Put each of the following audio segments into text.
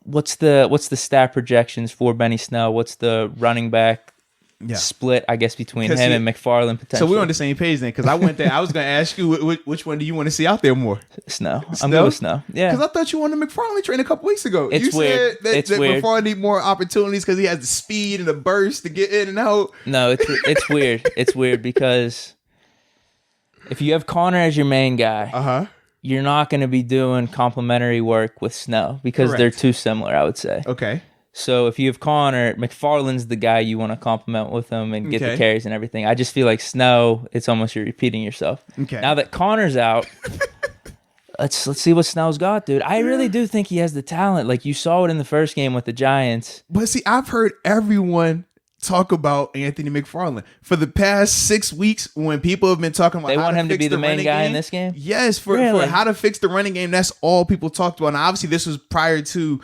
what's the stat projections for Benny Snell? What's the running back split, I guess, between him and McFarland potentially? So we're on the same page then, because I went there. I was going to ask you which one do you want to see out there more? Snell. I'm good with Snell. Yeah, because I thought you wanted McFarland train a couple weeks ago. It's you weird. said that weird. McFarland need more opportunities because he has the speed and the burst to get in and out. No, it's weird. It's weird because if you have Connor as your main guy, you're not going to be doing complementary work with Snell because they're too similar, I would say. Okay. So if you have Connor, McFarland's the guy you want to complement with him and get the carries and everything. I just feel like Snell, it's almost you're repeating yourself. Okay. Now that Connor's out, let's see what Snell's got, dude. I really do think he has the talent. Like you saw it in the first game with the Giants. But see, I've heard everyone talk about Anthony McFarland for the past 6 weeks when people have been talking about they want him to be the main guy in this game. Yes, for how to fix the running game. That's all people talked about. And obviously this was prior to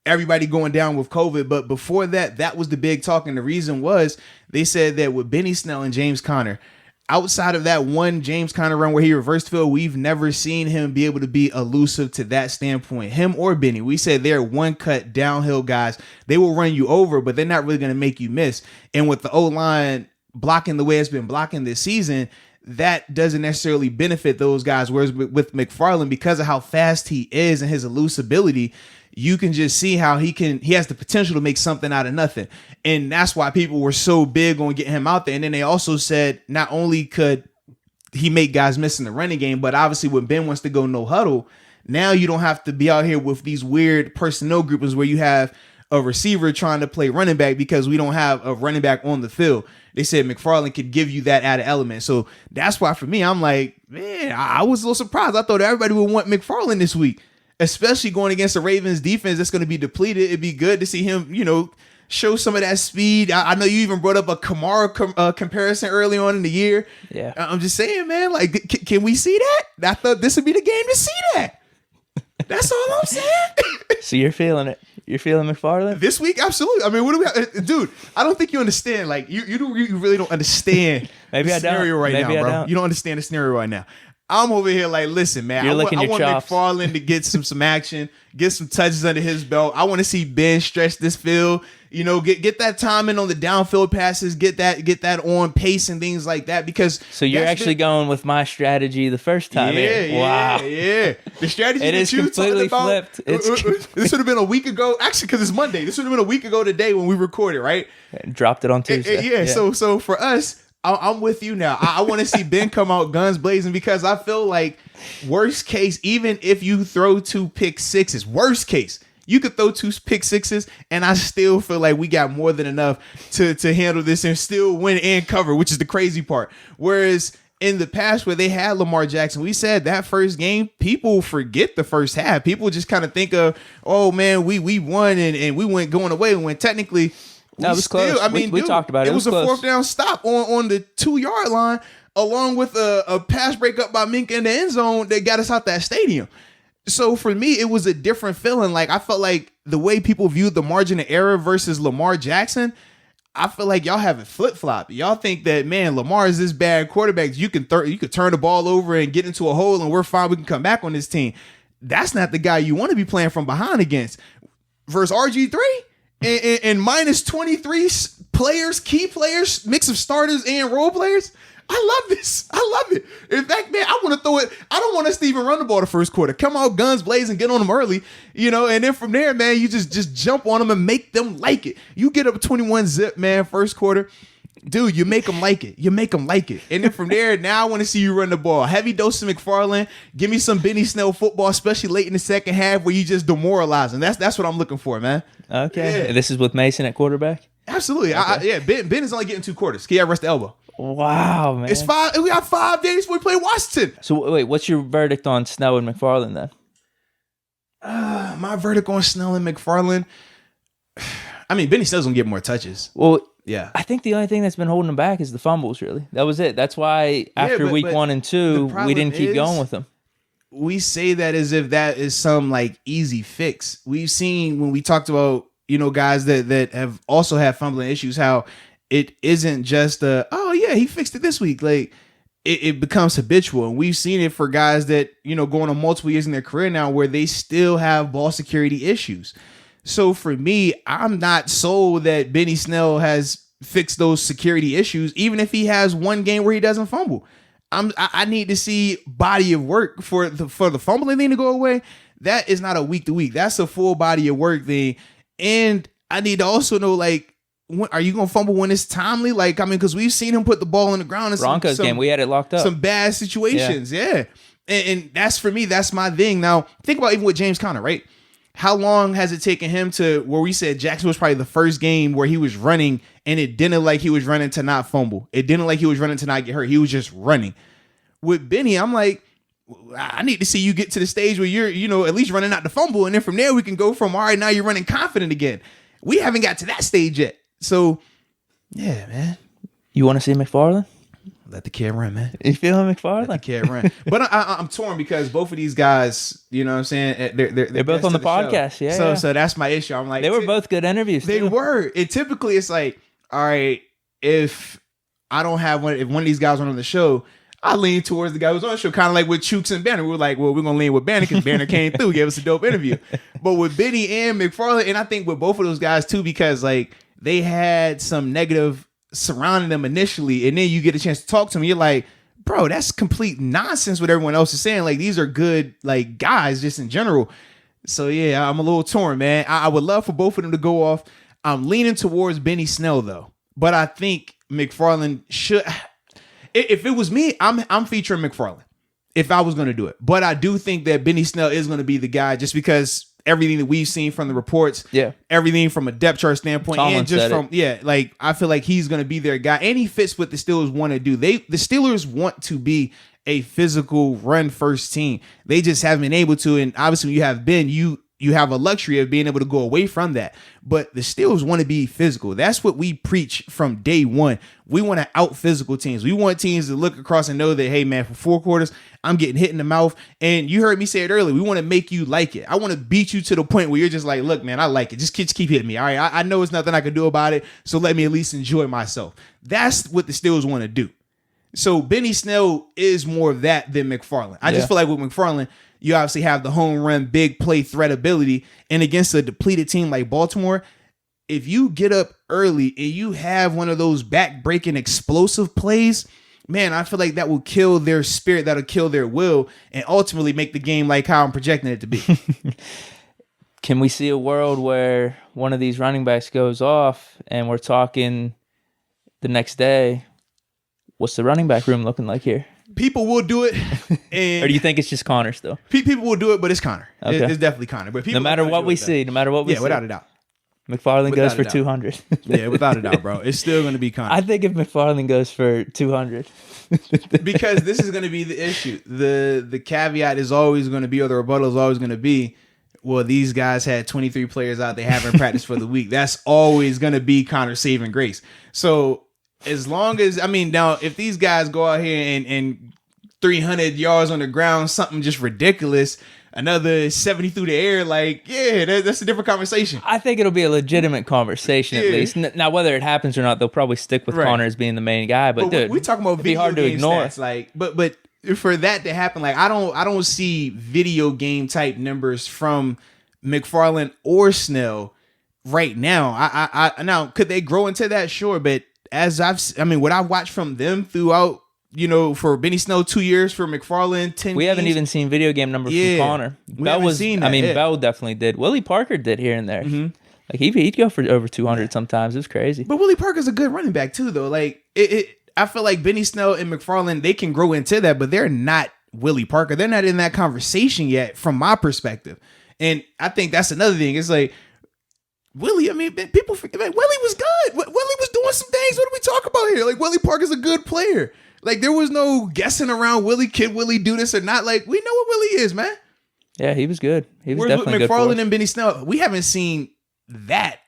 everybody going down with COVID. But before that, that was the big talk. And the reason was they said that with Benny Snell and James Conner, outside of that one James Conner run where he reversed field, we've never seen him be able to be elusive to that standpoint. Him or Benny. We said they're one cut downhill guys. They will run you over, but they're not really going to make you miss. And with the O-line blocking the way it's been blocking this season, that doesn't necessarily benefit those guys. Whereas with McFarland, because of how fast he is and his elusibility, you can just see how he has the potential to make something out of nothing. And that's why people were so big on getting him out there. And then they also said not only could he make guys miss in the running game, but obviously when Ben wants to go no huddle, now you don't have to be out here with these weird personnel groupings where you have a receiver trying to play running back because we don't have a running back on the field. They said McFarland could give you that added element. So that's why for me, I'm like, man, I was a little surprised. I thought everybody would want McFarland this week, especially going against the Ravens defense that's going to be depleted. It'd be good to see him, show some of that speed. I know you even brought up a Kamara comparison early on in the year. Yeah. I'm just saying, man, like, can we see that? I thought this would be the game to see that. That's all I'm saying. So you're feeling it. You're feeling McFarland? This week? Absolutely. I mean, what do we dude, I don't think you understand. Like, you really don't understand Maybe the I don't. scenario right Maybe now, I bro. don't. You don't understand the scenario right now. I'm over here like, listen, man, I want McFarland to get some action, get some touches under his belt. I want to see Ben stretch this field, get that timing on the downfield passes, get that on pace and things like that. Because so you're actually going with my strategy the first time. Wow. The strategy it is you completely flipped. This would have been a week ago, actually, because it's Monday. This would have been a week ago today when we recorded, right? Dropped it on Tuesday. So for us, I'm with you now. I want to see Ben come out guns blazing because I feel like worst case, even if you throw 2 pick sixes, worst case, you could throw 2 pick sixes and I still feel like we got more than enough to handle this and still win and cover, which is the crazy part. Whereas in the past where they had Lamar Jackson, we said that first game, people forget the first half. People just kind of think of, oh man, we won and we went going away when technically no, it was close. I mean, we talked about it. It was a close. 4th down stop on the 2-yard line, along with a pass breakup by Minka in the end zone that got us out that stadium. So for me, it was a different feeling. Like I felt like the way people viewed the margin of error versus Lamar Jackson, I feel like y'all have it flip flop. Y'all think that, man, Lamar is this bad quarterback. You could turn the ball over and get into a hole, and we're fine. We can come back on this team. That's not the guy you want to be playing from behind against. Versus RG3. And minus 23 players, key players, mix of starters and role players. I love this. I love it. In fact, man, I want to throw it. I don't want us to even run the ball the first quarter. Come out guns blazing, get on them early, and then from there, man, you just jump on them and make them like it. You get up 21 zip, man, first quarter. Dude, you make them like it. You make them like it. And then from there, now I want to see you run the ball. Heavy dose of McFarland. Give me some Benny Snell football, especially late in the second half where you just demoralize them. That's what I'm looking for, man. Okay. Yeah. This is with Mason at quarterback? Absolutely. Okay. Ben is only getting 2 quarters. Can you rest the elbow? Wow, man. It's 5. We got 5 days before we play Washington. So wait, what's your verdict on Snell and McFarland then? My verdict on Snell and McFarland, I mean, Benny Snell's going to get more touches. Well, yeah. I think the only thing that's been holding him back is the fumbles, really. That was it. That's why after week 1 and 2, we didn't keep going with them. We say that as if that is some like easy fix. We've seen when we talked about, guys that have also had fumbling issues, how it isn't just he fixed it this week. Like it becomes habitual. And we've seen it for guys that, going on multiple years in their career now where they still have ball security issues. So for me, I'm not sold that Benny Snell has fixed those security issues, even if he has one game where he doesn't fumble. I need to see body of work for the fumbling thing to go away. That is not a week to week. That's a full body of work thing. And I need to also know, like, when, are you going to fumble when it's timely? Like, I mean, because we've seen him put the ball on the ground in Broncos game. We had it locked up. Some bad situations. Yeah. And that's for me, that's my thing. Now, think about even with James Conner, right? How long has it taken him to where we said Jackson was probably the first game where he was running and it didn't look like he was running to not fumble. It didn't look like he was running to not get hurt. He was just running. With Benny, I'm like, I need to see you get to the stage where you're, you know, at least running out the fumble. And then from there, we can go from, all right, now you're running confident again. We haven't got to that stage yet. So, yeah, man. You want to see McFarland? Let the kid run, man. You feeling McFarland? Let the kid run. But I'm torn because both of these guys, you know what I'm saying? They're both on the podcast, show. Yeah. So that's my issue. I'm like, they were both good interviews. They were. Typically, it's like, all right, if I don't have one, if one of these guys went on the show, I lean towards the guy who's on the show, kind of like with Chooks and Banner. We were like, well, we're going to lean with Banner because Banner came through, gave us a dope interview. But with Benny and McFarland, and I think with both of those guys too, because like they had some negative surrounding them initially, and then you get a chance to talk to them, you're like, bro, that's complete nonsense what everyone else is saying. Like, these are good, like, guys just in general. So, yeah, I'm a little torn, man. I would love for both of them to go off. I'm leaning towards Benny Snell, though. But I think McFarland should... If it was me, I'm featuring McFarland if I was going to do it. But I do think that Benny Snell is going to be the guy just because everything that we've seen from the reports, everything from a depth chart standpoint, and just from like I feel like he's going to be their guy, and he fits what the Steelers want to do. The Steelers want to be a physical run first team. They just haven't been able to, and obviously when you have been, you have a luxury of being able to go away from that. But the Steelers want to be physical. That's what we preach from day one. We want to out physical teams. We want teams to look across and know that, hey, man, for 4 quarters, I'm getting hit in the mouth. And you heard me say it earlier. We want to make you like it. I want to beat you to the point where you're just like, look, man, I like it. Just keep hitting me. All right, I know it's nothing I can do about it, so let me at least enjoy myself. That's what the Steelers want to do. So Benny Snell is more of that than McFarland. I just feel like with McFarland, you obviously have the home run, big play threat ability. And against a depleted team like Baltimore, if you get up early and you have one of those back-breaking explosive plays, man, I feel like that will kill their spirit, that'll kill their will, and ultimately make the game like how I'm projecting it to be. Can we see a world where one of these running backs goes off and we're talking the next day, what's the running back room looking like here? People will do it. And or do you think it's just Connor still? People will do it, but it's Connor. Okay. It's definitely Connor. But no matter what we see, yeah, without a doubt. McFarland goes for 200. Yeah, without a doubt, bro. It's still going to be Connor. I think if McFarland goes for 200. Because this is going to be the issue. The caveat is always going to be, or the rebuttal is always going to be, well, these guys had 23 players out. They haven't practiced for the week. That's always going to be Connor's saving grace. So as long as, I mean, now, if these guys go out here and 300 yards on the ground, something just ridiculous, another 70 through the air, like, yeah, that's a different conversation. I think it'll be a legitimate conversation at least. Now, whether it happens or not, they'll probably stick with Connor as being the main guy. But dude, we're talking about video hard to game ignore. Stats, like, but for that to happen, like, I don't see video game type numbers from McFarland or Snell right now. I now, could they grow into that? Sure, but what I've watched from them throughout, you know, for Benny Snell 2 years, for McFarland 10 we haven't even seen video game numbers from Connor. Bell was seen that, Bell definitely did. Willie Parker did here and there. Mm-hmm. Like he'd go for over 200 sometimes. It was crazy. But Willie Parker's a good running back too, though. Like I feel like Benny Snell and McFarland, they can grow into that, but they're not Willie Parker. They're not in that conversation yet, from my perspective. And I think that's another thing. It's like, Willie, I mean, people forget, man, Willie was good. Willie was doing some things. What do we talk about here? Like, Willie Parker's a good player. Like, there was no guessing around Willie. Can Willie do this or not? Like, we know what Willie is, man. Yeah, he was good. He was definitely with good. McFarland and Benny Snell, we haven't seen that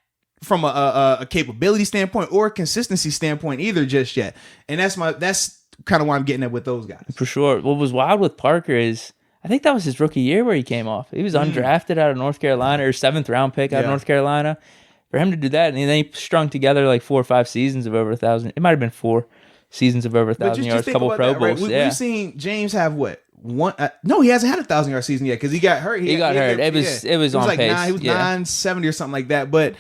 from a capability standpoint or a consistency standpoint either just yet. And that's kind of why I'm getting at with those guys. For sure. What was wild with Parker is, I think that was his rookie year where he came off. He was undrafted out of North Carolina, or 7th round pick out of North Carolina. For him to do that, and then he strung together like 4 or 5 seasons of over 1,000. It might have been 4 seasons of over 1,000 yards, couple Pro Bowls. Right? We've seen James have what? No, he hasn't had a 1,000-yard season yet because he got hurt. He got hurt. It was on like pace. He was 970 or something like that. But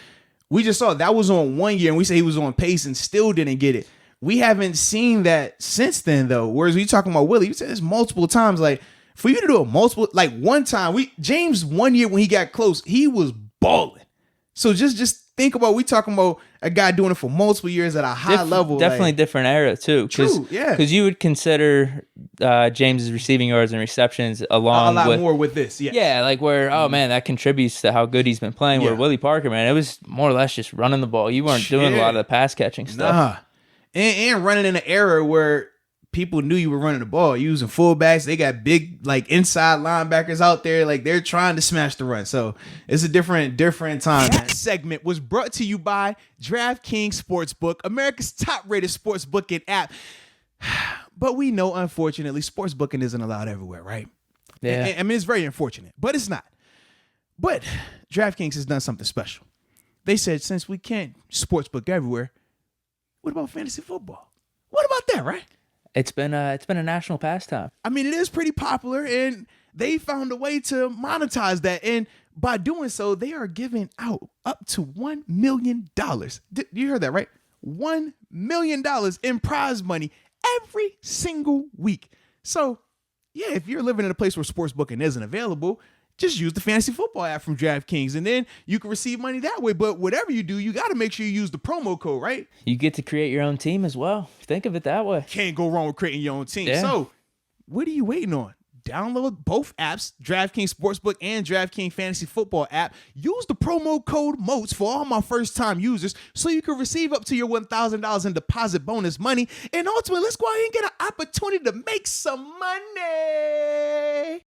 we just saw that was on 1 year, and we say he was on pace and still didn't get it. We haven't seen that since then, though. Whereas we talking about Willie, you said this multiple times. Like for you to do a multiple, like one time, James 1 year when he got close, he was balling. So just think about, we talking about a guy doing it for multiple years at a high level. Definitely different era too. True, yeah. Because you would consider James's receiving yards and receptions along a lot more with this. Yeah, yeah, like where man, that contributes to how good he's been playing. Yeah. Where Willie Parker, man, it was more or less just running the ball. You weren't doing a lot of the pass catching stuff. And running in an era where people knew you were running the ball, using fullbacks. They got big like inside linebackers out there, like they're trying to smash the run. So it's a different time. That segment was brought to you by DraftKings Sportsbook, America's top-rated sportsbooking app. But we know, unfortunately, sportsbooking isn't allowed everywhere, right? Yeah. I mean, it's very unfortunate, but it's not. But DraftKings has done something special. They said, since we can't sportsbook everywhere, what about fantasy football? What about that, right? It's been a national pastime. I mean, it is pretty popular, and they found a way to monetize that. And by doing so, they are giving out up to $1 million. You heard that, right? $1 million in prize money every single week. So, yeah, if you're living in a place where sports booking isn't available, just use the fantasy football app from DraftKings, and then you can receive money that way. But whatever you do, you got to make sure you use the promo code, right? You get to create your own team as well. Think of it that way. Can't go wrong with creating your own team. Yeah. So what are you waiting on? Download both apps, DraftKings Sportsbook and DraftKings Fantasy Football app. Use the promo code Moats for all my first-time users so you can receive up to your $1,000 in deposit bonus money. And ultimately, let's go ahead and get an opportunity to make some money.